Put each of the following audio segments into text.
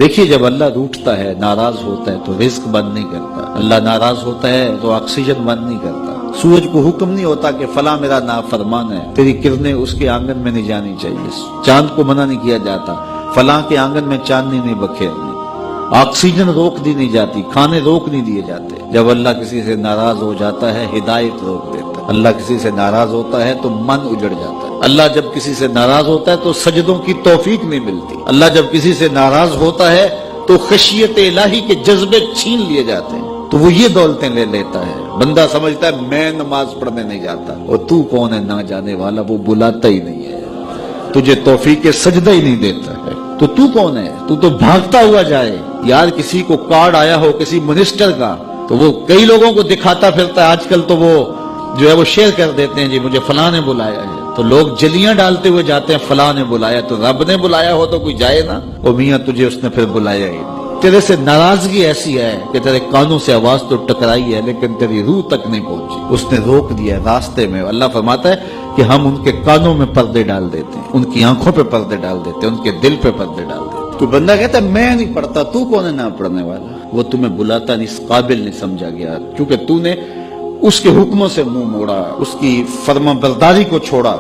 دیکھیے جب اللہ روٹھتا ہے، ناراض ہوتا ہے تو رزق بند نہیں کرتا، اللہ ناراض ہوتا ہے تو آکسیجن بند نہیں کرتا۔ سورج کو حکم نہیں ہوتا کہ فلاں میرا نافرمان ہے، تیری کرنیں اس کے آنگن میں نہیں جانی چاہیے۔ چاند کو منع نہیں کیا جاتا، فلاں کے آنگن میں چاندنی نہیں بکھیرنی۔ آکسیجن روک دی نہیں جاتی، کھانے روک نہیں دیے جاتے۔ جب اللہ کسی سے ناراض ہو جاتا ہے ہدایت روک دیتا ہے، اللہ کسی سے ناراض ہوتا ہے تو من اجڑ جاتا ہے، اللہ جب کسی سے ناراض ہوتا ہے تو سجدوں کی توفیق نہیں ملتی، اللہ جب کسی سے ناراض ہوتا ہے تو خشیت الہی کے جذبے چھین لیے جاتے ہیں، تو وہ یہ دولتیں لے لیتا ہے۔ بندہ سمجھتا ہے میں نماز پڑھنے نہیں جاتا، اور تو کون ہے نہ جانے والا، وہ بلاتا ہی نہیں ہے، تجھے توفیق سجدہ ہی نہیں دیتا ہے، تو کون ہے؟ تو بھاگتا ہوا جائے۔ یار کسی کو کارڈ آیا ہو کسی منسٹر کا تو وہ کئی لوگوں کو دکھاتا پھرتا ہے، آج کل تو وہ جو ہے وہ شیئر کر دیتے ہیں، جی مجھے فلاں نے بلایا ہے، تو لوگ جلیاں ڈالتے ہوئے جاتے ہیں فلاں نے بلایا، تو رب نے بلایا ہو تو کوئی جائے نا، او میاں تجھے اس نے پھر بلایا ہی نہیں۔ تیرے سے ناراضگی ایسی ہے کہ تیرے کانوں سے آواز تو ٹکرائی ہے لیکن تیری روح تک نہیں پہنچی، اس نے روک دیا راستے میں۔ اللہ فرماتا ہے کہ ہم ان کے کانوں میں پردے ڈال دیتے ہیں، ان کی آنکھوں پہ پردے ڈال دیتے ہیں، ان کے دل پہ پردے ڈال دیتے ہیں۔ تو بندہ کہتا ہے میں نہیں پڑھتا، تو کون ہے نہ پڑھنے والا؟ وہ تمہیں بلاتا نہیں، اس قابل نہیں سمجھا گیا، کیونکہ تو نے اس کے حکموں سے منہ موڑا، اس کی فرما برداری کو چھوڑا،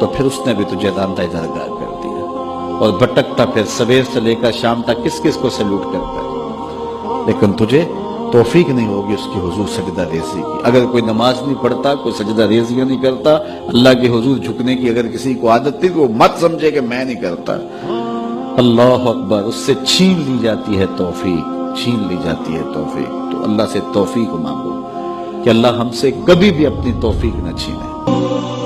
تو پھر اس نے بھی تجھے راندہ درگاہ کر دیا، اور بھٹکتا پھر سویر سے لے کر شام تک کس کس کو سلوٹ کرتا ہے، لیکن تجھے توفیق نہیں ہوگی اس کی حضور سجدہ ریزی کی۔ اگر کوئی نماز نہیں پڑھتا، کوئی سجدہ ریزیاں نہیں کرتا، اللہ کے حضور جھکنے کی اگر کسی کو عادت تھی تو وہ مت سمجھے کہ میں نہیں کرتا۔ اللہ اکبر، اس سے چھین لی جاتی ہے توفیق، چھین لی جاتی ہے توفیق۔ تو اللہ سے توفیق مانگو کہ اللہ ہم سے کبھی بھی اپنی توفیق نہ چھینے۔